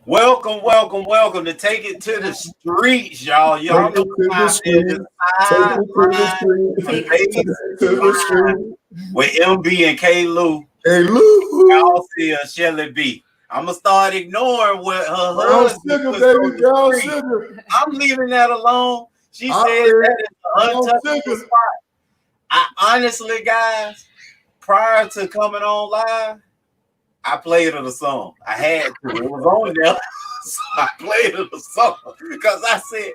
Welcome, welcome, welcome to Take It to the Streets, y'all. Y'all know what time it is. Sideline with MB and K. Lou. Y'all see Shelly B. I'm going to start ignoring what her husband was sugar. I'm leaving that alone. She said that is an untouchable spot. I honestly, guys, prior to coming on live, I played her the song. I had to. It was on there. So I played her the song because I said,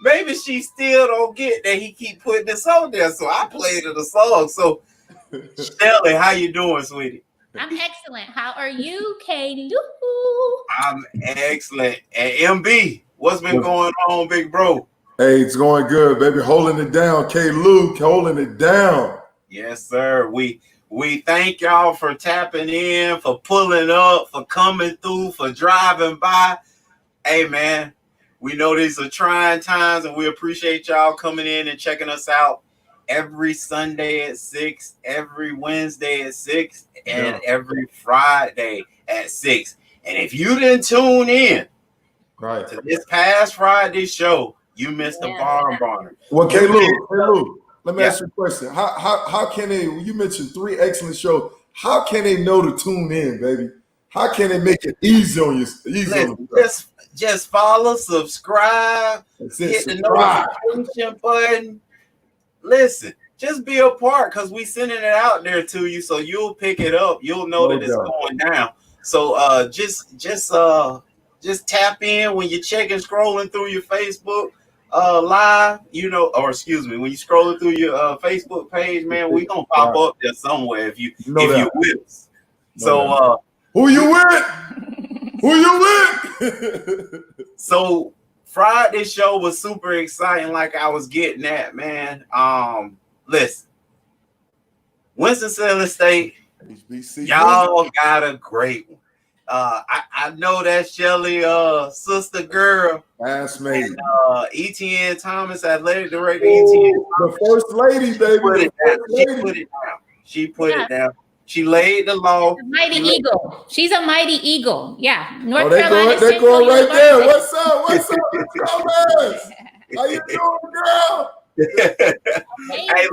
maybe she still don't get that he keep putting this on there. So I played her the song. So, Shelly, how you doing, sweetie? I'm excellent. How are you, K. Lou? I'm excellent. And MB, what's been going on, big bro? Hey, it's going good, baby. Holding it down. K. Luke, holding it down. Yes, sir. We thank y'all for tapping in, for pulling up, for coming through, for driving by. Hey, man, we know these are trying times, and we appreciate y'all coming in and checking us out every Sunday at 6, every Wednesday at 6, and every Friday at 6. And if you didn't tune in to this past Friday show, you missed the barn. Well, K. Luke, let me ask you a question. How can they, you mentioned 3 excellent shows, how can they know to tune in, baby? How can they make it easy on you? Just follow, subscribe, hit the notification button. Listen, just be a part because we sending it out there to you, so you'll pick it up. You'll know that it's going down. So just tap in when you're checking, scrolling through your Facebook live, or excuse me, when you're scrolling through your Facebook page, man, we gonna pop up there somewhere if you with us. Who you with? So Friday's show was super exciting, like I was getting at, man. Listen, Winston-Salem State, y'all got a great one. I know that Shelly, sister girl, classmate, ETN Thomas, athletic director. ETN Thomas, the first lady, baby. She put it down. She laid the law. Mighty Eagle. She's a mighty eagle. Yeah, North Carolina. They're going right there. What's up, Thomas? How you doing, girl? Hey,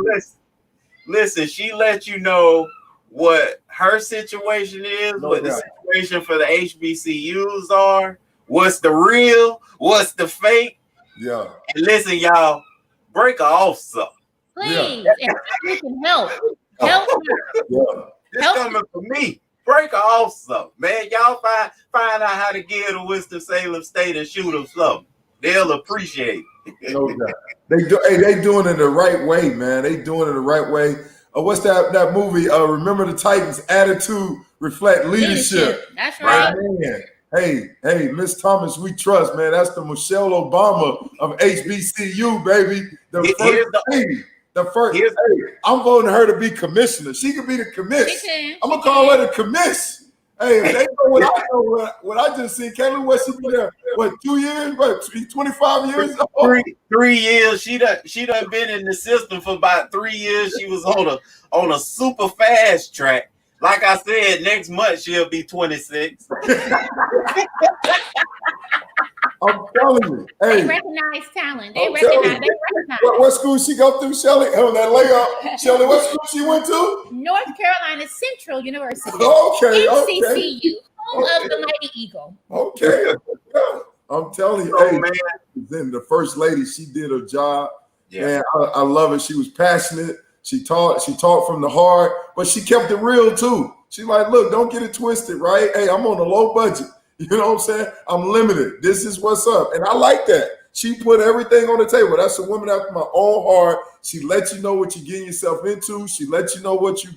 listen. She let you know what her situation is, what the situation for the HBCUs are, what's the real, what's the fake. Yeah. And listen, y'all, break her off some. Please, and we can help. Help her. Yeah. It's coming for me. Break her off some. Man, y'all find out how to get to Winston-Salem State and shoot them something. They'll appreciate it. No doubt. They doing it the right way, man. They doing it the right way. What's that movie? Remember the Titans? Attitude reflect leadership. That's right. Man. Hey, Miss Thomas, we trust, man. That's the Michelle Obama of HBCU, baby. The first. I'm voting her to be commissioner. She could be the commiss. I'm gonna call her the commiss. Hey, if they know what I know, what I just seen. Kayla, what she been there? What, 2 years? What, 25 years? 3 years. She done been in the system for about 3 years. She was on a super fast track. Like I said, next month she'll be 26. I'm telling you. Hey, they recognize talent. They recognize. What school she go through, Shelly? On that layup. Shelly, what school she went to? North Carolina Central University. Okay. NCCU, home of the Mighty Eagle. Okay. I'm telling you, man. Then the first lady, she did her job. Yeah. Man, I love it. She was passionate. She taught from the heart, but she kept it real too. She's like, look, don't get it twisted, right? Hey, I'm on a low budget. You know what I'm saying? I'm limited. This is what's up. And I like that. She put everything on the table. That's a woman after my own heart. She let you know what you're getting yourself into. She let you know what she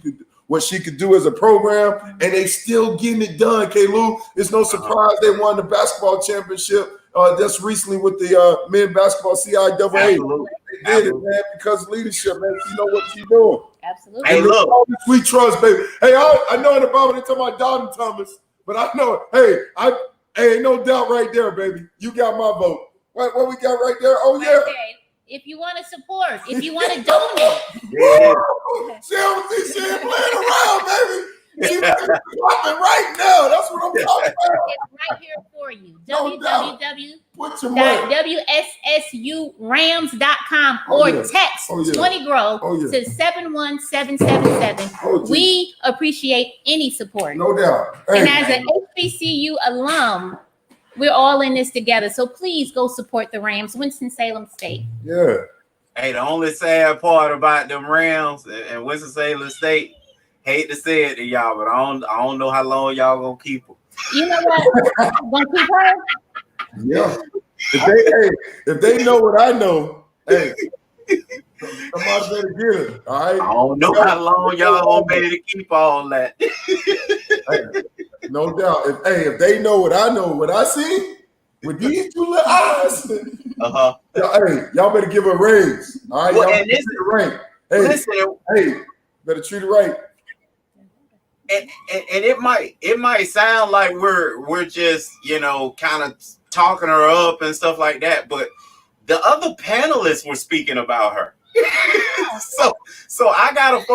could do as a program. And they still getting it done, K-Lou. It's no surprise they won the basketball championship just recently with the men basketball CIAA. Absolutely. They did it, man, because leadership, man. She know what she's doing. Absolutely. Hey, look. We trust, baby. Hey, I know in the Bible they talk about Dalton Thomas. But I know, ain't no doubt right there, baby. You got my vote. What we got right there? Oh, yeah. Okay. If you want to support, if you want to donate. Yeah. She ain't playing around, baby. She right now. That's what I'm talking about. It's right here for you. No www.wssurams.com or text 20GROW to 71777. We appreciate any support. No doubt. And as an HBCU alum, we're all in this together. So please go support the Rams, Winston-Salem State. Yeah. Hey, the only sad part about them Rams and Winston-Salem State, hate to say it to y'all, but I don't know how long y'all gonna keep them. You know what? Gonna keep her? Yeah. If they know what I know, hey, somebody better get it. All right. I don't know how long y'all gonna be able to keep all that. Hey, no doubt. If they know what I know, what I see with these two little eyes, hey, y'all better give her a raise. All right, well, y'all and this is right. Hey, better treat it right. And it might sound like we're just kind of talking her up and stuff like that, but the other panelists were speaking about her. so I got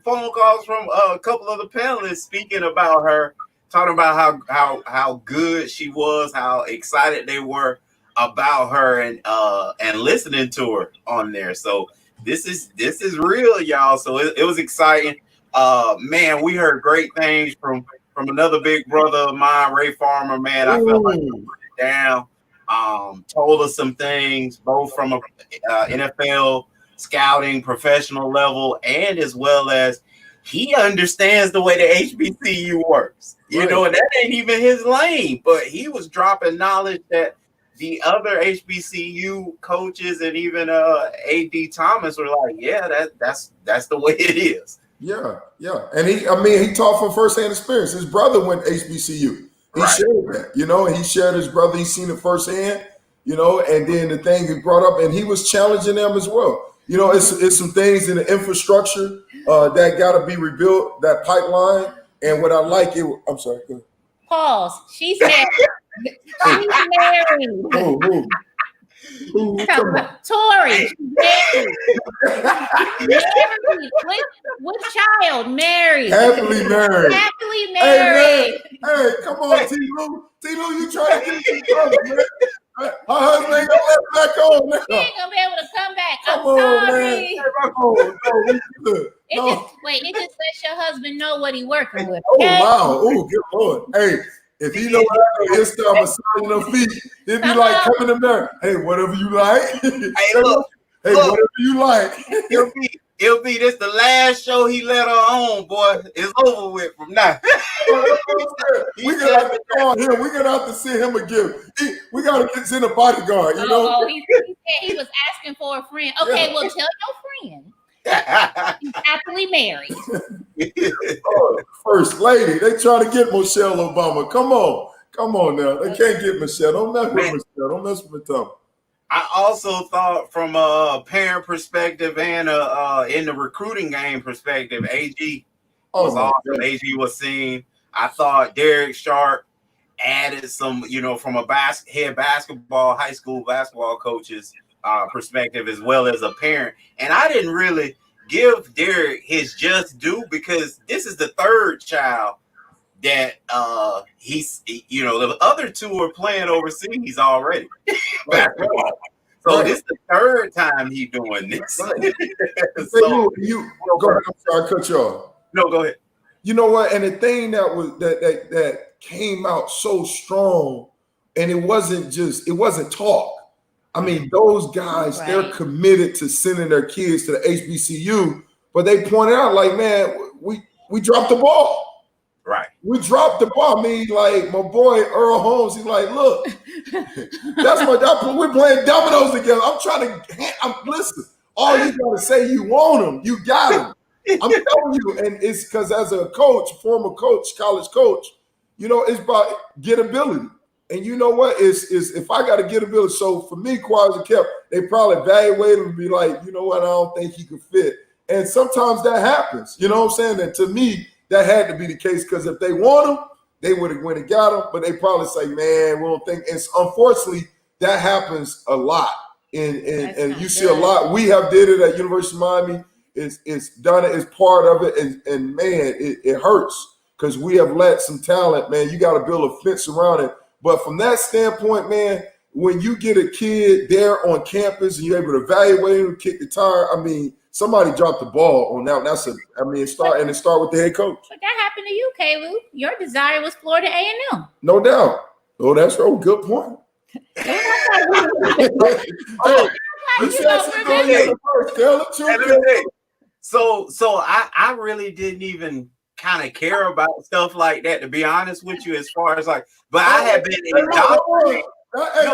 phone calls from a couple of the panelists speaking about her, talking about how good she was, how excited they were about her, and listening to her on there. So this is real, y'all. So it was exciting. Man, we heard great things from another big brother of mine, Ray Farmer. Man, I felt like he put it down. Told us some things, both from a NFL scouting professional level, and as well as he understands the way the HBCU works. You know, and that ain't even his lane, but he was dropping knowledge that the other HBCU coaches and even AD Thomas were like, yeah, that's the way it is. Yeah. And he taught from firsthand experience. His brother went HBCU. He shared that, and he shared his brother. He's seen it firsthand, and then the thing he brought up, and he was challenging them as well. It's some things in the infrastructure that got to be rebuilt, that pipeline. And what I like it, I'm sorry. Go ahead. Pause. She's married. She's married. Tori, married. With child, married. Happily married. Hey, come on, T-Lou. T-Lou, you trying to get some trouble, man. Her husband ain't gonna let back on now. He ain't gonna be able to come back. Come on, man. It just lets your husband know what he working with. Okay? Oh, wow. Oh, good Lord. Hey, if he know what I know, he'll start massaging her feet. He'll be like, coming in there. Hey, whatever you like. Hey, look, whatever you like. It'll be this the last show he let her on, boy. It's over with from now. We're gonna have to call him. We're gonna have to send him a gift. We gotta send a bodyguard, you know. He said he was asking for a friend. Okay, well, tell your friend. He's happily married. First lady, they try to get Michelle Obama. Come on now. They can't get Michelle. Don't mess with Michelle. Don't mess with Tom. I also thought from a parent perspective and in the recruiting game perspective, AG was awesome. AG was seen. I thought Derek Sharp added some, from a high school basketball coach's perspective as well as a parent. And I didn't really give Derek his just due because this is the third child that the other two are playing overseas already. So this is the third time he's doing this. So, go ahead. I'm sorry, I cut you off. No, go ahead. You know what? And the thing that came out so strong, and it wasn't talk. I mean, those guys, they're committed to sending their kids to the HBCU, but they pointed out, like, man, we dropped the ball. Right. We dropped the ball. I mean, like, my boy Earl Holmes, he's like, look, we're playing dominoes together. Listen, all you gotta say you want them, you got them. I'm telling you, and it's because as a coach, former coach, college coach, it's about gettability. And you know what? Is if I got to gettability. So for me, Quadra kept, they probably evaluate him and be like, you know what? I don't think he could fit. And sometimes that happens. You know what I'm saying? And to me, that had to be the case because if they want him, they would have went and got him. But they probably say, man, we don't think. And unfortunately, that happens a lot. And you see a lot. We have did it at University of Miami. is done it, is part of it, and man, it hurts because we have let some talent, man. You got to build a fence around it. But from that standpoint, man, when you get a kid there on campus and you're able to evaluate him, kick the tire, I mean, somebody dropped the ball on that. It start with the head coach. But that happened to you, Kalu. Your desire was Florida A&M. No doubt. Oh, that's a good point. So I really didn't even kind of care about stuff like that, to be honest with you, as far as like, but I have been indoctrinated. Hey,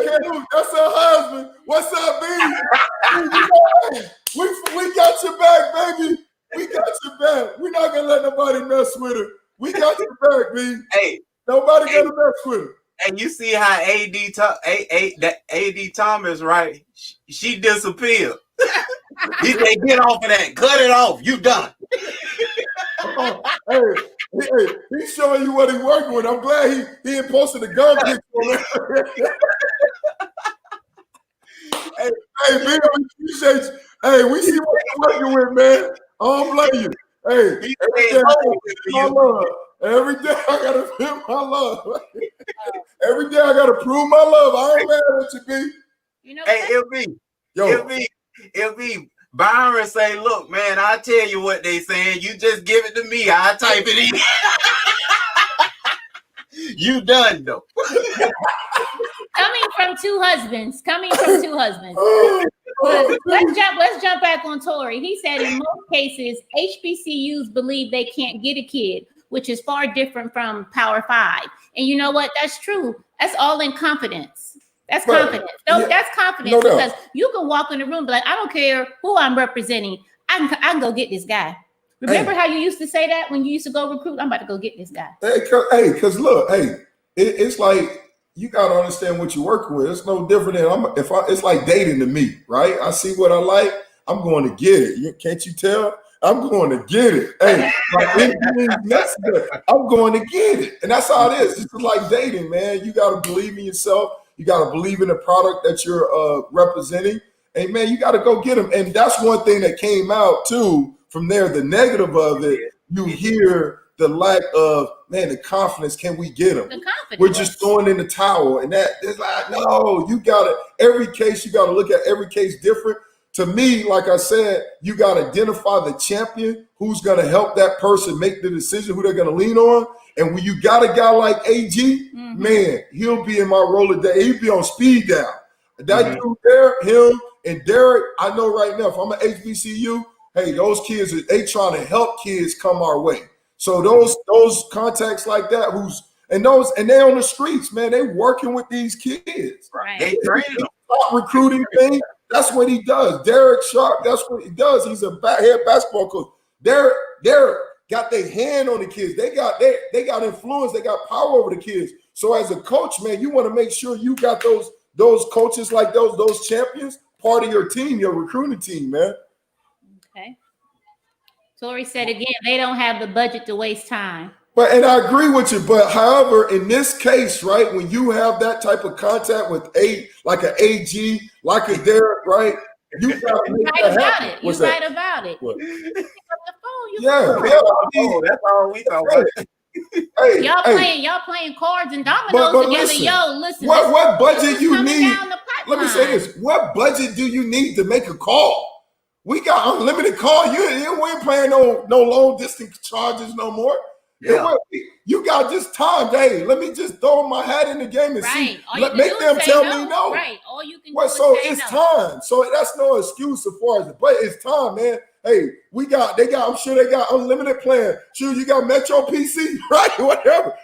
that's her husband. What's up, B? we got your back, baby. We got your back. We're not gonna let nobody mess with her. We got your back, B. Hey, nobody gonna mess with her. And you see how AD Thomas, right? She disappeared. He said, "Get off of that. Cut it off. You done." Hey, he's showing you what he's working with. I'm glad he ain't posted a gun picture on it. Hey, man, we appreciate you. Hey, we see what you're working with, man. I don't blame you. Hey, every day I gotta feel my love. Every day I gotta prove my love. I ain't mad at you, B. You know, hey, it'll be Byron say, "Look, man, I tell you what they saying. You just give it to me. I type it in." You done though. Coming from two husbands. Let's jump back on Tory. He said in most cases, HBCUs believe they can't get a kid, which is far different from Power 5. And you know what? That's true. That's all in confidence. That's confidence. That's confidence because you can walk in the room and be like, I don't care who I'm representing. I can go get this guy. Remember how you used to say that when you used to go recruit? I'm about to go get this guy. Because look, it's like you got to understand what you're working with. It's no different than it's like dating to me, right? I see what I like. I'm going to get it. Can't you tell? I'm going to get it. Hey, I'm going to get it. And that's how it is. It's like dating, man. You got to believe in yourself. You got to believe in the product that you're representing. And, man, you got to go get them. And that's one thing that came out, too, from there. The negative of it, you hear the lack of, man, the confidence. Can we get them? We're just throwing in the towel. And that is like, no, you got to, every case, you got to look at every case different. To me, like I said, you got to identify the champion who's going to help that person make the decision, who they're going to lean on. And when you got a guy like AG, man, he'll be in my Rolodex. He'll be on speed dial. That dude there, him and Derek, I know right now, if I'm an HBCU, hey, those kids, they trying to help kids come our way. So those contacts like that, and they on the streets, man, they working with these kids. Right. They training them. Recruiting thing. That's what he does. Derek Sharp, that's what he does. He's a head basketball coach. Derek got their hand on the kids. They got influence. They got power over the kids. So as a coach, man, you want to make sure you got those coaches like those champions part of your team, your recruiting team, man. Okay. Tory said again, they don't have the budget to waste time. And I agree with you. But however, in this case, right, when you have that type of contact with like an AG, like a Derek, right, you got to make that happen. You're right about it. What? Pick up the phone. That's all we talk about. Hey, y'all playing cards and dominoes together. Listen, listen. What budget you need? Let me say this. What budget do you need to make a call? We got unlimited call. We ain't playing no long distance charges no more. Yeah. You got just time. Hey, let me just throw my hat in the game and see. Make them tell me no. Right. All you can do is so it's time. So that's no excuse as far as it. But it's time, man. Hey, I'm sure they got unlimited plan. Sure, you got Metro PC, right? Whatever.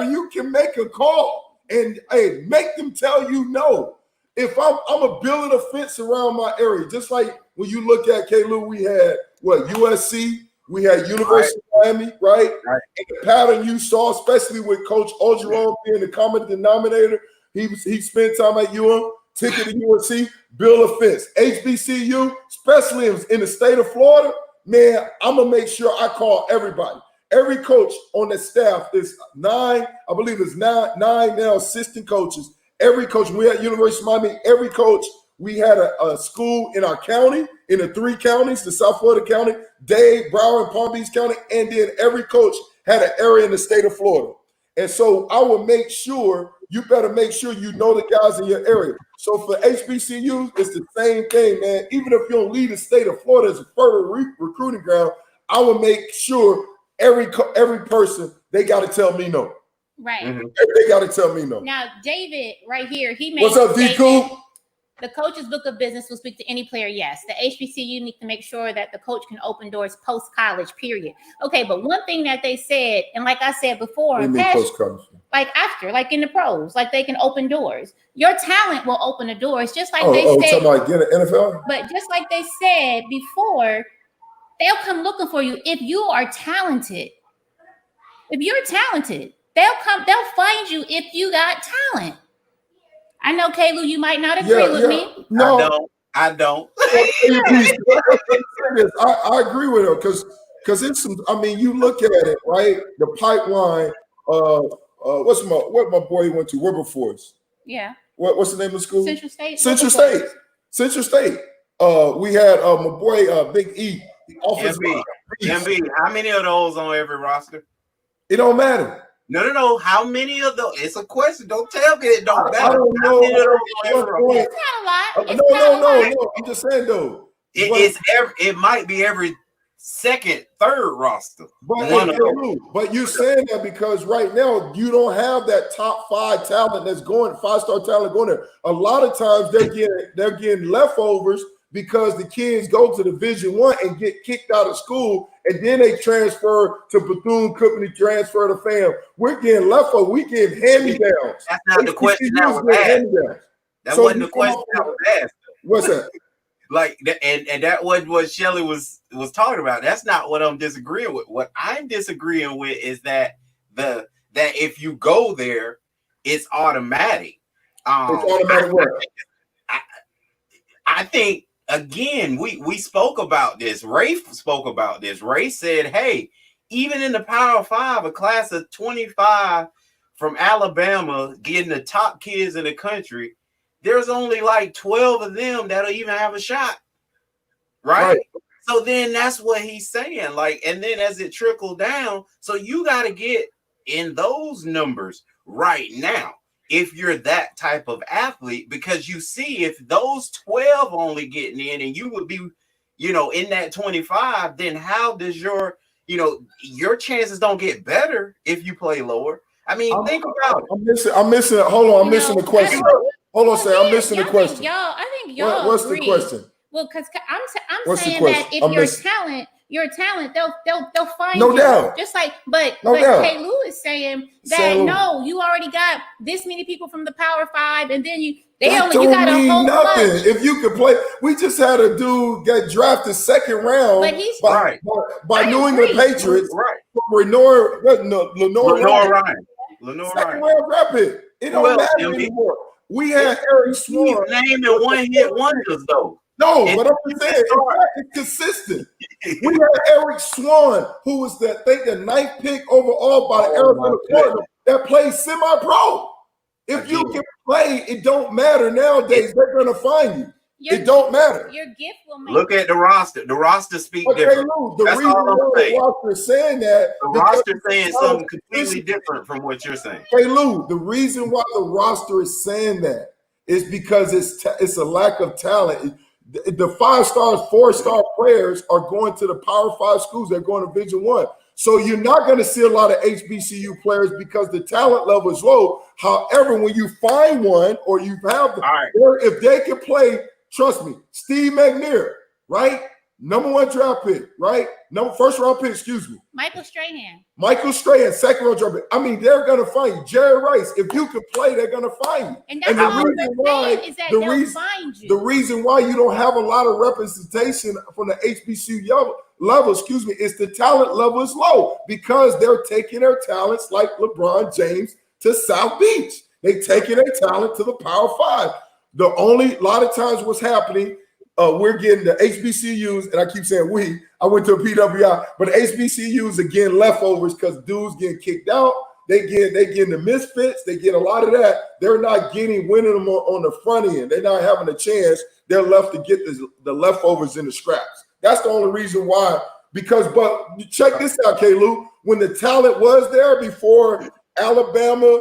You can make a call and hey, make them tell you no. If I'm a building a fence around my area, just like when you look at Kalu, we had USC. We had University of Miami, right? And the pattern you saw, especially with Coach Ogeron being the common denominator, he spent time at UM, ticket to USC, build a fence. HBCU, especially in the state of Florida, man, I'm going to make sure I call everybody. Every coach on the staff is nine now assistant coaches. Every coach, we at University of Miami, every coach We had a school in our county, in the 3 counties, the South Florida County, Dade, Broward, and Palm Beach County, and then every coach had an area in the state of Florida. And so I would make sure, you better make sure you know the guys in your area. So for HBCUs, it's the same thing, man. Even if you don't leave the state of Florida as a further recruiting ground, I would make sure every person, they got to tell me no. Right. They got to tell me no. Now, David, right here, he made what's up, D-Cool? The coach's book of business will speak to any player, yes. The HBCU need to make sure that the coach can open doors post-college, period. Okay, but one thing that they said, and like I said before, like after, like in the pros, like they can open doors. Your talent will open the doors, just like they said. Talking about getting an NFL? But just like they said before, they'll come looking for you if you are talented. If you're talented, they'll find you if you got talent. I know, Kalu, you might not agree with me. No, I don't. I agree with her because it's some. I mean, you look at it, right? The pipeline. What my boy went to Wilberforce? Yeah. What's the name of the school? Central State. Central State. We had my boy Big E. MB. How many of those on every roster? It don't matter. No. How many of those? It's a question. Don't tell me it don't matter. I don't know. It's not a lot. No. I'm just saying though. It might be every second, third roster. But you're saying that because right now you don't have that top 5 talent that's going 5-star talent going there. A lot of times they're getting leftovers because the kids go to Division I and get kicked out of school, and then they transfer to Bethune-Cookman, transfer to FAM. We're getting leftovers. We getting hand-me-downs. That's not the question that was asked. That wasn't the question that was asked. What's that? Like, and that wasn't what Shelly was talking about. That's not what I'm disagreeing with. What I'm disagreeing with is that that if you go there, it's automatic. It's automatic what? I think, again, we spoke about this. Ray spoke about this. Ray said, hey, even in the Power 5, a class of 25 from Alabama getting the top kids in the country, there's only like 12 of them that'll even have a shot. Right? So then that's what he's saying. Like, and then as it trickled down, so you got to get in those numbers right now if you're that type of athlete, because you see if those 12 only getting in and you would be, in that 25, then how does your chances don't get better if you play lower? I mean, think about it. I'm missing. Hold on, I'm missing the question. Hold on, I'm missing the question. I think y'all. What's the question? Well, because I'm saying that if your talent, they'll find no you. Doubt. Just like, but Kay Lou is saying that no, you already got this many people from the Power 5, and then you got a whole nothing. bunch. If you could play, we just had a dude get drafted second round by New England Patriots. Right. Lenore Ryan. Second round draft pick. It don't matter anymore. We had Eric Swan. He's naming one-hit wonders, though. No, but I'm saying it's consistent. We had Eric Swan, who was the 9th pick overall by the Arizona Cardinals, that played semi-pro. If you can play, it don't matter nowadays. They're going to find you. It don't matter. Your gift will make. Look at the roster. The roster speaks different. That's all I'm saying. The roster is saying that. The roster saying something completely different from what you're saying. Hey, Lou, the reason why the roster is saying that is because it's a lack of talent. The 5-star, 4-star players are going to the Power 5 schools. They're going to Division I. So you're not going to see a lot of HBCU players because the talent level is low. However, when you find one or you have or if they can play, trust me, Steve McNair, right? Number 1 draft pick, right? First round pick, excuse me. Michael Strahan, 2nd round draft pick. I mean, they're going to find you. Jerry Rice, if you can play, they're going to find you. And that's all we're saying is that they'll find you. The reason why you don't have a lot of representation from the HBCU level, is the talent level is low because they're taking their talents like LeBron James to South Beach. They're taking their talent to the Power 5. A lot of times what's happening, we're getting the HBCUs, and I keep saying I went to a PWI, but the HBCUs are getting leftovers because dudes getting kicked out. They get the misfits. They get a lot of that. They're not winning them on the front end. They're not having a chance. They're left to get the leftovers in the scraps. That's the only reason why. But check this out, K-Lou. When the talent was there before Alabama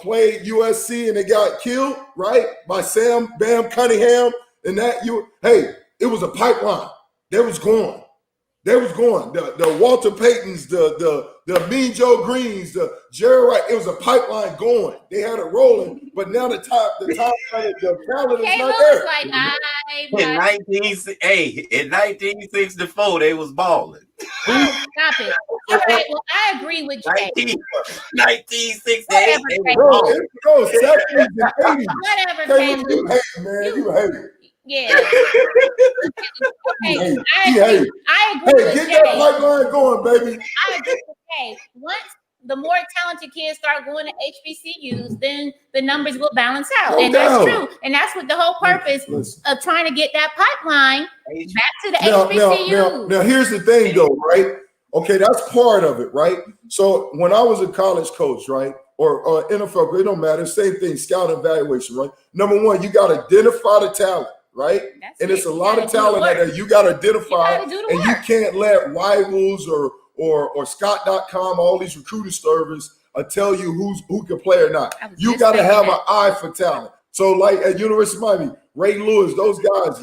played USC and they got killed, right, by Sam Bam Cunningham, and it was a pipeline. They was going. The Walter Paytons, the Mean Joe Greens, the Jerry Wright. It was a pipeline going. They had it rolling, but now the talent is not there. In 1964, they was balling. Oh, stop it! All right, well, I agree with Jay. 1968, they was balling. 70s and 80s. Whatever, you hate, man. You hate it. Yeah. I agree with get Jay. that pipeline going, baby. I agree with Jay. Once the more talented kids start going to HBCUs, then the numbers will balance out. That's true. And that's what the whole purpose of trying to get that pipeline back to the HBCUs. Now, here's the thing, though, right? Okay, that's part of it, right? So when I was a college coach, right, or NFL, it don't matter. Same thing, scout evaluation, right? Number one, you got to identify the talent. Right? And it's a lot of talent that you got to identify, and you can't let Rivals or Scott.com, all these recruiting services tell you who can play or not. You got to have an eye for talent. So like at University of Miami, Ray Lewis, those guys,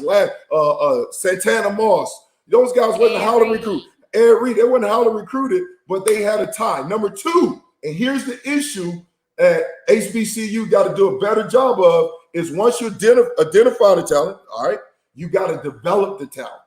Santana Moss, those guys wasn't how to recruit. Ed Reed, they wasn't how to recruit it, but they had a tie. Number two, and here's the issue at HBCU got to do a better job of, is once you identify the talent, all right, you got to develop the talent.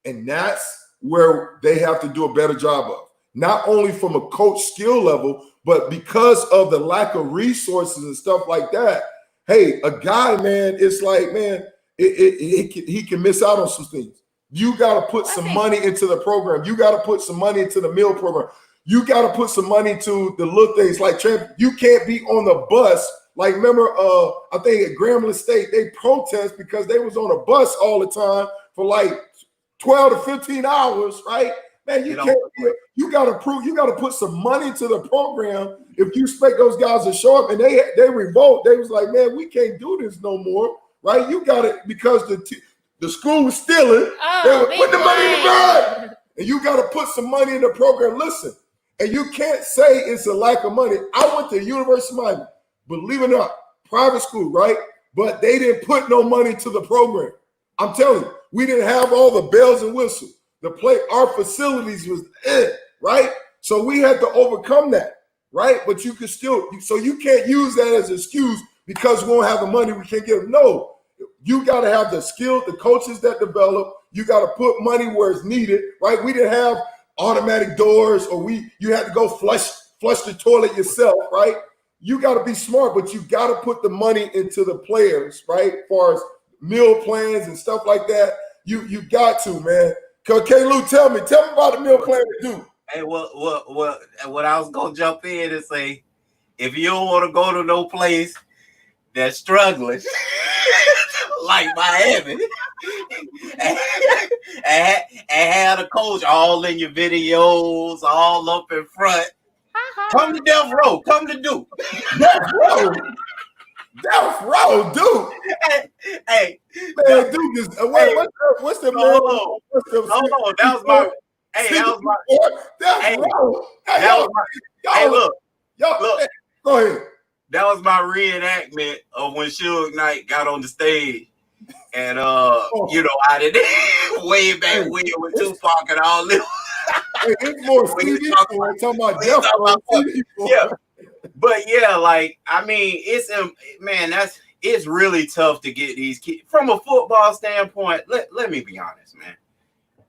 And that's where they have to do a better job of. Not only from a coach skill level, but because of the lack of resources and stuff like that. Hey, a guy, man, it's like, man, he can miss out on some things. You got to put some money into the program. You got to put some money into the meal program. You got to put some money to the little things like you can't be on the bus. Like, remember, I think at Grambling State, they protest because they was on a bus all the time for like 12 to 15 hours, right? Man, you got to put some money to the program if you expect those guys to show up. And they revolt. They was like, man, we can't do this no more, right? You got it because the school was stealing. Put the money in the bag. And you got to put some money in the program. Listen, and you can't say it's a lack of money. I went to University of Miami. Believe it or not, private school, right? But they didn't put no money to the program. I'm telling you, we didn't have all the bells and whistles. Our facilities was right? So we had to overcome that, right? But you can still, so you can't use that as an excuse because we don't have the money, we can't get them. No, you got to have the skill, the coaches that develop. You got to put money where it's needed, right? We didn't have automatic doors, or you had to go flush the toilet yourself, right? You got to be smart, but you got to put the money into the players, right? As far as meal plans and stuff like that, you got to, man. K-Lou, tell me about the meal plan to do. Hey, what I was gonna jump in and say, if you don't want to go to no place that's struggling, like Miami, and have a coach all in your videos, all up in front. Come to Death Row. Come to Duke. Death Row, Duke. Hey, man, Duke is. What's the man? Hold on. That was my. Hey, that was my. Death Row. Hey, look. Go ahead. That was my reenactment of when Suge Knight got on the stage. And you know, I did way back when with Tupac and all this. Hey, it's more Stevie talking about Jeff. Yeah, but yeah, like I mean, it's really tough to get these kids from a football standpoint. Let me be honest, man.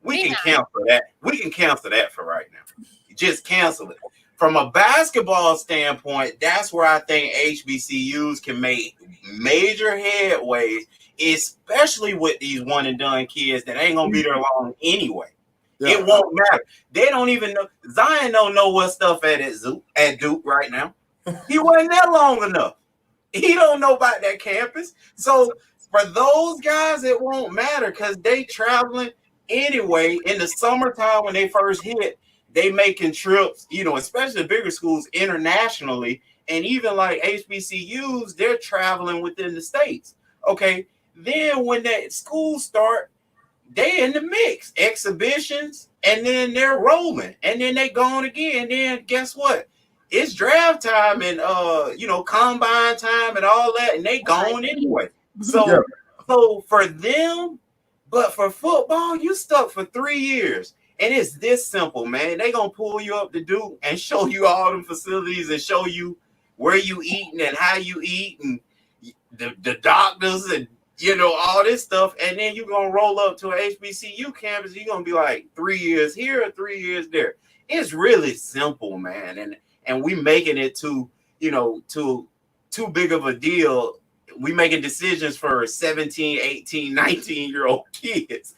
We can cancel that. We can cancel that for right now. Just cancel it. From a basketball standpoint, that's where I think HBCUs can make major headways, especially with these one and done kids that ain't gonna be there long anyway. Yeah. It won't matter. They don't even know. Zion don't know what stuff at Duke right now. He wasn't there long enough. He don't know about that campus. So for those guys, it won't matter because they traveling anyway in the summertime when they first hit. they making trips, especially bigger schools internationally, and even like HBCUs, they're traveling within the states. Okay, then when that schools start, they in the mix, exhibitions, and then they're rolling, and then they gone again. Then guess what? It's draft time and combine time and all that, and they gone anyway. So for them, but for football, you stuck for 3 years. And it's this simple, man. They gonna pull you up to do and show you all the facilities and show you where you eating and how you eat and the doctors and all this stuff. And then you're gonna roll up to an HBCU campus. You're gonna be like 3 years here, 3 years there. It's really simple, man. And we making it too big of a deal. We making decisions for 17, 18, 19-year-old kids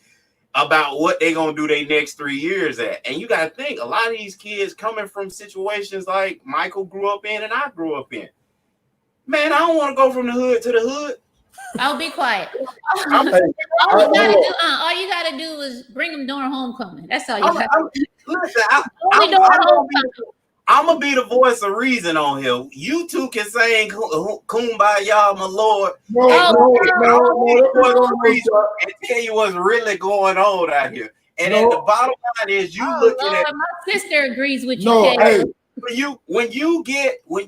about what they're going to do their next 3 years at. And you got to think, a lot of these kids coming from situations like Michael grew up in and I grew up in. Man, I don't want to go from the hood to the hood. I'll be quiet. All you got to do is bring them during homecoming. That's all you got to do. Listen, I'm going to be the voice of reason on here. You two can sing Kumbaya, my Lord. And tell you what's really going on out here. And then the bottom line is looking at. My sister agrees with you. When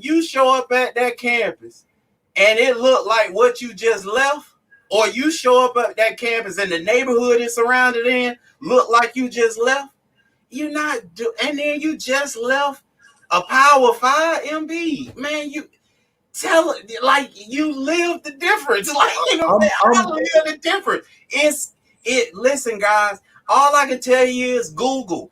you show up at that campus and it look like what you just left, or you show up at that campus and the neighborhood is surrounded in look like you just left, and then you just left a Power 5 MB, man. You tell it like you live the difference. Like I live the difference. Listen, guys. All I can tell you is Google.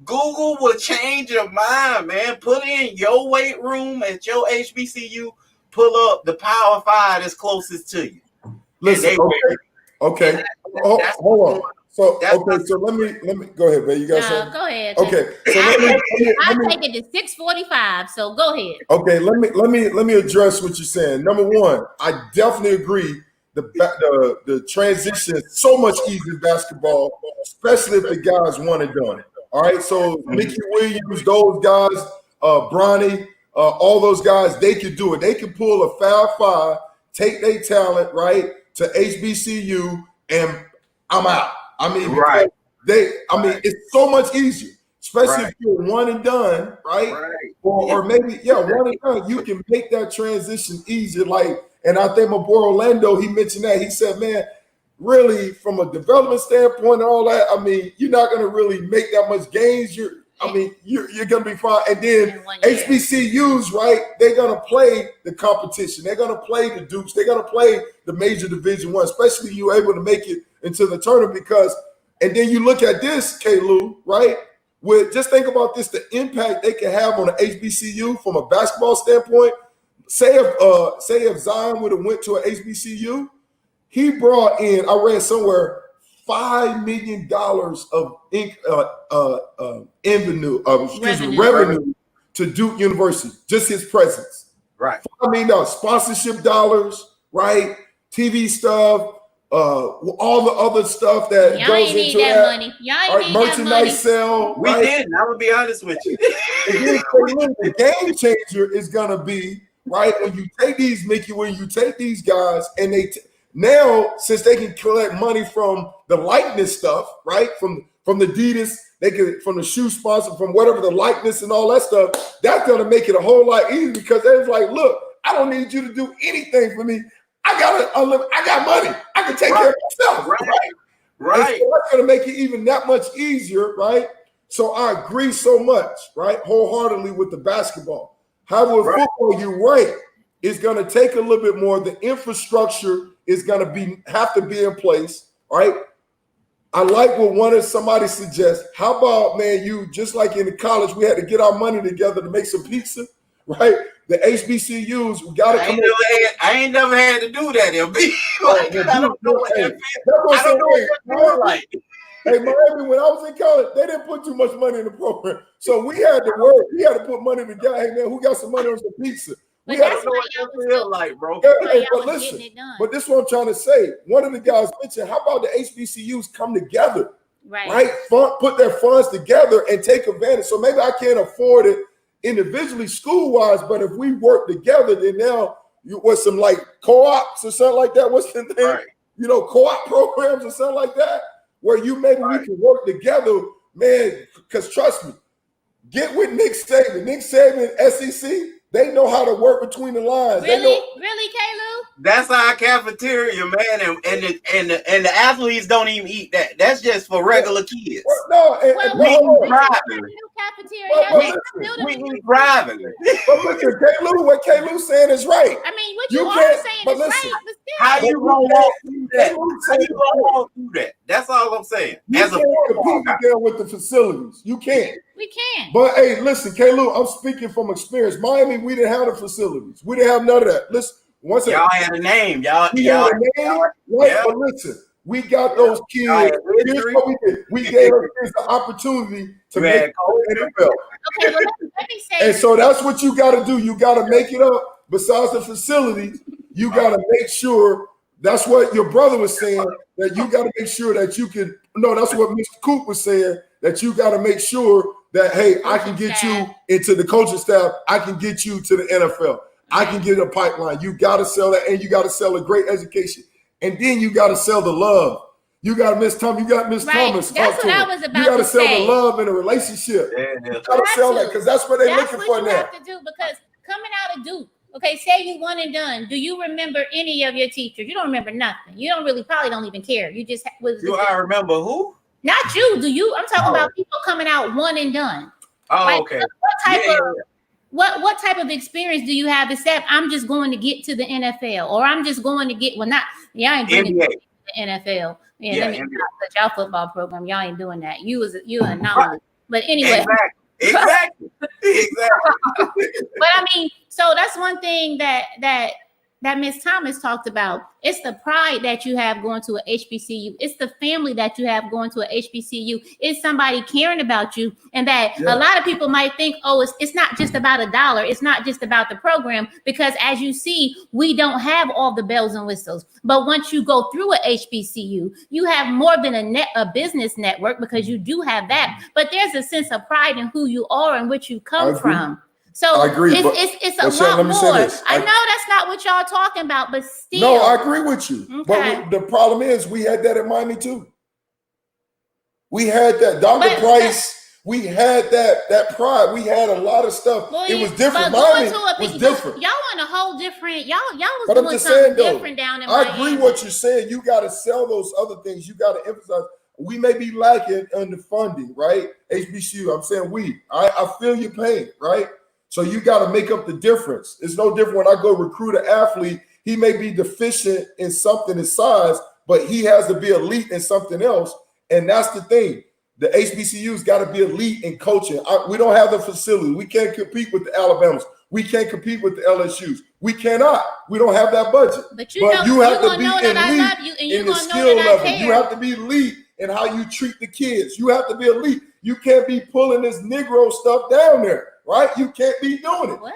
Google will change your mind, man. Put in your weight room at your HBCU. Pull up the Power 5 that's closest to you. Listen, okay. Hold on. So let me go ahead, babe. You got something? Go ahead. Okay. So I'll take it to 6:45. So go ahead. Okay, let me address what you're saying. Number one, I definitely agree. The transition is so much easier in basketball, especially if the guys want it done. All right. So Mickey Williams, those guys, Bronny, all those guys, they could do it. They can pull a Fab 5, take their talent right to HBCU, and I'm out. I mean, it's so much easier, especially if you're one and done, right? Or maybe, one and done. You can make that transition easier. And I think my boy Orlando, he mentioned that. He said, man, really, from a development standpoint and all that, I mean, you're not going to really make that much gains. You're going to be fine. And then HBCUs, right, they're going to play the competition. They're going to play the Dukes. They're going to play the major Division I, especially you able to make it into the tournament and then you look at this, K-Lou, right? Just think about this, the impact they can have on an HBCU from a basketball standpoint. Say if Zion would have went to an HBCU, he brought in, I read somewhere, $5 million of revenue to Duke University, just his presence. Right. $5 million sponsorship dollars, right? TV stuff, all the other stuff that goes into that. Money. Y'all ain't merchandise sale. We didn't. I would be honest with you. The game changer is gonna be right when you take these when you take these guys and now since they can collect money from the likeness stuff, right? From the Adidas, they can from the shoe sponsor, from whatever the likeness and all that stuff. That's gonna make it a whole lot easier because they're like, look, I don't need you to do anything for me. I got money. I can take care of myself. Right. So that's going to make it even that much easier, right? So I agree so much, right? Wholeheartedly with the basketball. However, with football, you're right. It's going to take a little bit more. The infrastructure is going to have to be in place, right? I like what somebody suggests. How about, man, you just like in the college, we had to get our money together to make some pizza, right? The HBCUs, we got to come I ain't never had to do that, LB. I don't know what that feels. I don't know what that feels like. Hey, Miami, when I was in college, they didn't put too much money in the program. So we had to work. We had to put money together. Hey, man, who got some money on some pizza? We had to know what that feels like, bro. But listen, but this is what I'm trying to say. One of the guys mentioned, how about the HBCUs come together? right? Put their funds together and take advantage. So maybe I can't afford it individually, school-wise, but if we work together, then now with some like co-ops or something like that. What's the thing? Right. Co-op programs or something like that, where we can work together, man. Because trust me, get with Nick Saban. Nick Saban, SEC, they know how to work between the lines. Really, K-Lou? That's our cafeteria, man, and the athletes don't even eat that. That's just for regular kids. We eat privately. We eat privately. But listen, K-Lou, what K-Lou saying is right. I mean, what you are saying is right. But how you gonna walk through that? How you gonna walk through that? That's all I'm saying. You can't compete together with the facilities. You can't. We can't. But hey, listen, K-Lou, I'm speaking from experience. Miami, we didn't have the facilities. We didn't have none of that. Listen, y'all had a name. Y'all had a name. Right? But listen, we got those kids. Here's what we did. We gave those kids the opportunity to make it NFL. Okay, well, let me say. And so that's what you got to do. You got to make it up. Besides the facilities, you got to make sure. That's what your brother was saying, that you got to make sure that you can. No, that's what Mr. Coop was saying, that you got to make sure that, hey, I can get you into the coaching staff. I can get you to the NFL. I can get a pipeline. You got to sell that, and you got to sell a great education. And then you got to sell the love. You got Miss Thomas. You got Miss Thomas. That's what I was about to say. You got to sell the love in a relationship. You got to sell that, because that's what they're looking for now. That's what you have to do, because coming out of Duke, okay, say you one and done. Do you remember any of your teachers? You don't remember nothing. You probably don't even care. You just was. Do I remember who? Not you. Do you? I'm talking about people coming out one and done. Oh, okay. What type of experience do you have, except I'm just going to get to the NFL, or I'm just going to get y'all ain't going to get to the NFL. Let me put y'all football program. Y'all ain't doing that. You an anomaly. But anyway. Exactly. But I mean, so that's one thing that Miss Thomas talked about. It's the pride that you have going to a HBCU. It's the family that you have going to a HBCU. It's somebody caring about you. And that a lot of people might think, oh, it's not just about $1. It's not just about the program, because as you see, we don't have all the bells and whistles. But once you go through a HBCU, you have more than a business network, because you do have that. But there's a sense of pride in who you are and which you come from. So I agree, it's a lot more. I know that's not what y'all talking about, but still. No, I agree with you. Okay. But the problem is, we had that in Miami too. We had that. Dr. Price, we had that pride. We had a lot of stuff. Well, it was different. Miami was different. Y'all on a whole different. Y'all was doing something different down in Miami. I agree what you're saying. You got to sell those other things. You got to emphasize. We may be lacking on the funding, right? HBCU. I'm saying we. I feel your pain, right? So you got to make up the difference. It's no different when I go recruit an athlete. He may be deficient in something in size, but he has to be elite in something else. And that's the thing. The HBCUs got to be elite in coaching. We don't have the facility. We can't compete with the Alabamas. We can't compete with the LSUs. We cannot. We don't have that budget. But you have to be elite in the skill level. You have to be elite in how you treat the kids. You have to be elite. You can't be pulling this Negro stuff down there. Right? You can't be doing it. What?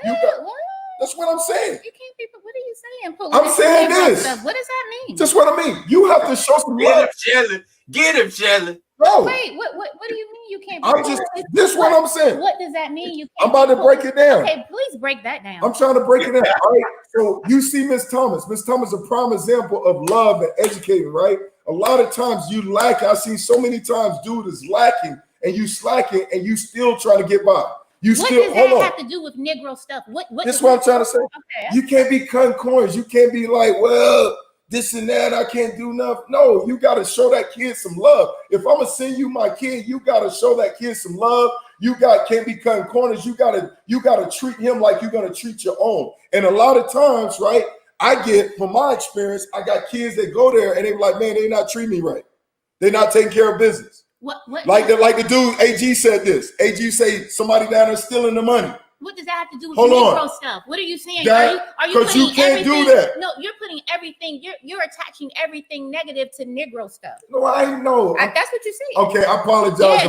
That's what I'm saying. You can't be. What are you saying? I'm saying this. Stuff. What does that mean? Just what I mean. You have to show some love. Get him, Shelly. No. Wait. What do you mean you can't? This is what I'm saying. What does that mean? You can't. I'm about to break it down. Okay, please break that down. I'm trying to break it down. All right. So you see Miss Thomas. Miss Thomas is a prime example of love and educating, right? A lot of times you lack. I've seen so many times dude is lacking and you slacking and you still trying to get by. What does that have to do with Negro stuff? This is what I'm trying to say. Okay. You can't be cutting corners. You can't be like, well, this and that. I can't do nothing. No, you got to show that kid some love. If I'm gonna send you my kid, you got to show that kid some love. Can't be cutting corners. You gotta treat him like you're gonna treat your own. And a lot of times, right? From my experience, I got kids that go there and they're like, man, they're not treating me right. They're not taking care of business. Like the dude, AG said this. AG say somebody down there stealing the money. What does that have to do with Negro stuff? What are you saying? Are you putting you can't do that. No, you're putting everything. You're attaching everything negative to Negro stuff. No, I know. That's what you're saying. Okay, I apologize.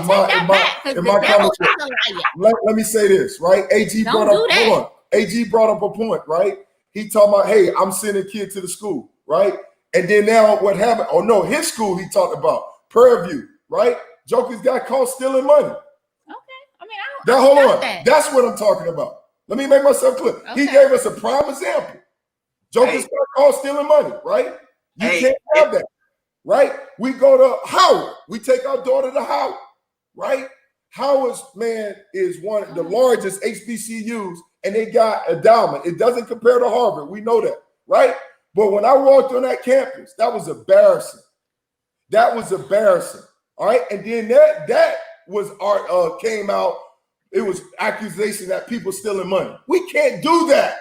In my conversation. Let me say this, right? AG brought up a point, right? He talking about, hey, I'm sending a kid to the school, right? And then now what happened? Oh no, his school he talked about, Prairie View. Right? Jokers got caught stealing money. Okay. I mean, I don't hold on. that. That's what I'm talking about. Let me make myself clear. Okay. He gave us a prime example. Jokers got caught stealing money, right? You can't have that, right? We go to Howard. We take our daughter to Howard, right? Howard's, man, is one of the largest HBCUs, and they got endowment. It doesn't compare to Harvard. We know that, right? But when I walked on that campus, that was embarrassing. That was embarrassing. All right. And then that was came out. It was accusation that people stealing money. We can't do that.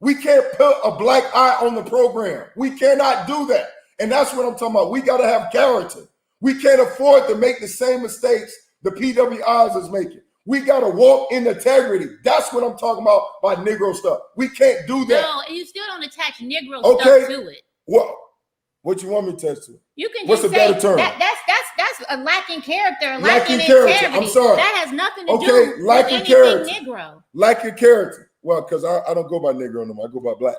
We can't put a black eye on the program. We cannot do that. And that's what I'm talking about. We got to have character. We can't afford to make the same mistakes the PWIs is making. We got to walk in integrity. That's what I'm talking about by Negro stuff. We can't do that. No, you still don't attach Negro stuff to it. What you want me to attach to? You can What's just a better term? That's a lacking character, lacking character. I'm sorry. That has nothing to do with anything character. Negro. Lacking character. Well, because I don't go by Negro no more. I go by black.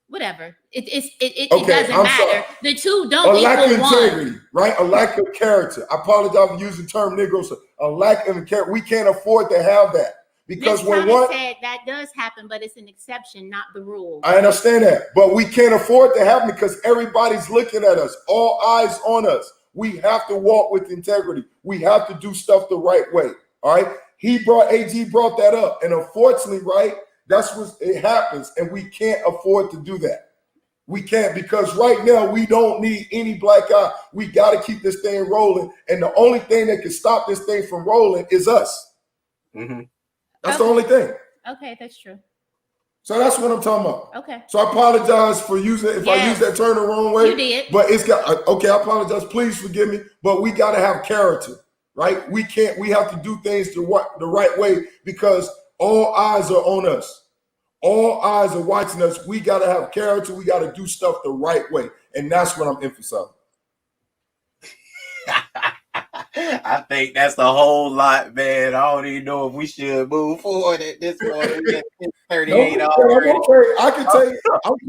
Whatever. It doesn't matter. Sorry. The two don't equal lack of integrity, one. Right? A lack of character. I apologize for using the term Negro. So a lack of character. We can't afford to have that. Because when one said that does happen, but it's an exception, not the rule. I understand that, but we can't afford to happen because everybody's looking at us, all eyes on us. We have to walk with integrity. We have to do stuff the right way. All right. AG brought that up, and unfortunately, right, that's what it happens, and we can't afford to do that. We can't, because right now we don't need any black eye. We got to keep this thing rolling, and the only thing that can stop this thing from rolling is us. Mm-hmm. That's the only thing. Okay, that's true. So that's what I'm talking about. Okay. So I apologize for using if I use that term the wrong way. You did. But it's got okay. I apologize. Please forgive me. But we got to have character, right? We have to do things the right way because all eyes are on us. All eyes are watching us. We got to have character. We got to do stuff the right way, and that's what I'm emphasizing. I think that's a whole lot, man. I don't even know if we should move forward at this point. We got 38 already. I can tell you,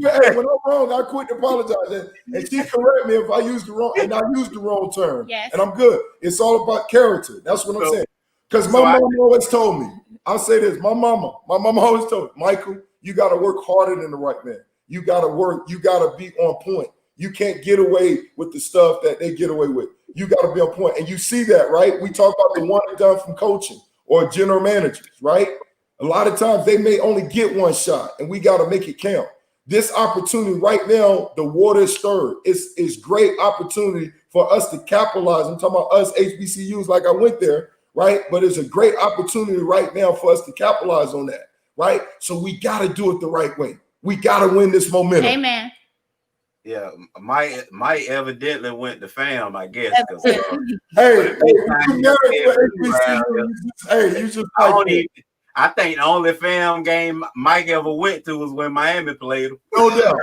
hey, when I'm wrong, I quit apologizing. And she correct me if I use the wrong, and I use the wrong term. Yes. And I'm good. It's all about character. That's what I'm saying. Because my mama always told me, I'll say this, my mama always told me, Michael, you got to work harder than the right man. You got to work, you got to be on point. You can't get away with the stuff that they get away with. You got to be on point. And you see that, right? We talk about the one and done from coaching or general managers, right? A lot of times they may only get one shot, and we got to make it count. This opportunity right now, the water is stirred. It's great opportunity for us to capitalize. I'm talking about us HBCUs like I went there, right? But it's a great opportunity right now for us to capitalize on that, right? So we got to do it the right way. We got to win this momentum. Amen. Yeah, Mike evidently went to fam, I guess. I think the only fam game Mike ever went to was when Miami played him. No doubt.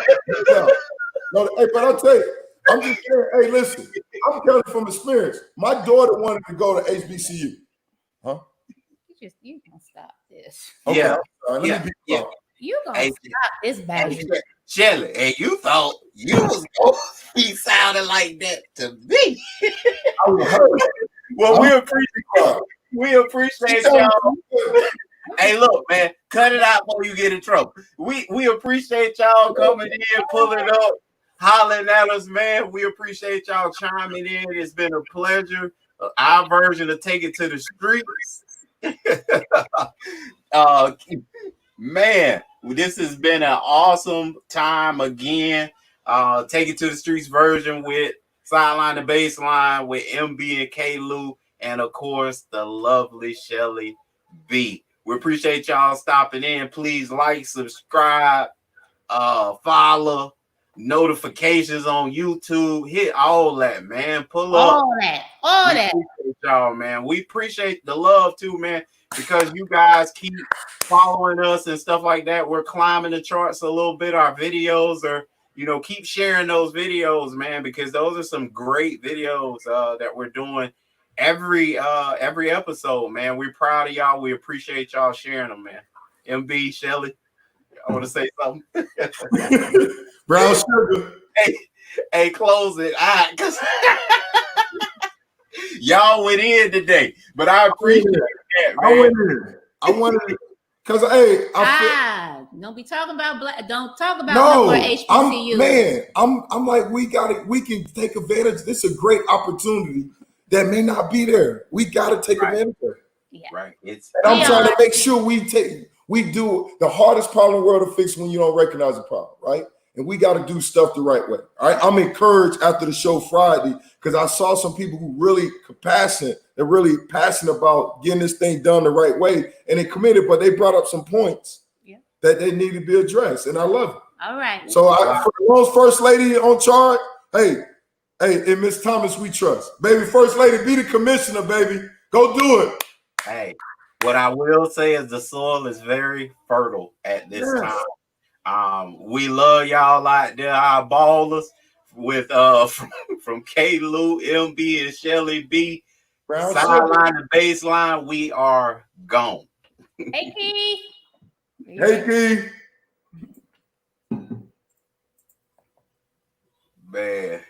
No, hey, but I'll tell you, I'm just saying, hey, listen, I'm telling you from experience. My daughter wanted to go to HBCU. Huh? You gonna stop this. Okay, yeah. You gonna stop this bad. Shelly, and you thought you was going to be sounding like that to me. Well, we appreciate y'all. Hey, look, man, cut it out before you get in trouble. We appreciate y'all coming in, pulling up, hollering at us, man. We appreciate y'all chiming in. It's been a pleasure. Our version of Take It to the Streets. Man, this has been an awesome time again. Take It to the Streets version with Sideline to Baseline with MB and K. Lou, and of course the lovely Shelly B. We appreciate y'all stopping in. Please like, subscribe, follow, notifications on YouTube. Hit all that, man. Pull up. All that. Appreciate y'all, man. We appreciate the love too, man, because you guys keep following us and stuff like that. We're climbing the charts a little bit. Our videos are, keep sharing those videos, man, because those are some great videos that we're doing every episode, man. We're proud of y'all. We appreciate y'all sharing them, man. MB, Shelly, I want to say something. Brown sugar. Hey, close it. All right, Y'all went in today, but I appreciate that, man. I went in. I wanted to, because don't be talking about black. Don't talk about no more HBCUs. I'm like, we can take advantage. This is a great opportunity that may not be there. We got to take advantage of it. Yeah. Right. I'm trying to make sure we do the hardest problem in the world to fix when you don't recognize a problem, right? And we got to do stuff the right way. All right. I'm encouraged after the show Friday because I saw some people who really passionate. They're really passionate about getting this thing done the right way, and they committed. But they brought up some points that they need to be addressed, and I love it. All right. So for the first lady on charge, hey, and Miss Thomas, we trust, baby. First lady, be the commissioner, baby. Go do it. Hey, what I will say is the soil is very fertile at this time. We love y'all out there, our ballers, with from K. Lou, MB, and Shelly B. Sideline and baseline, we are gone. Hey, Key. Hey, Key. Man.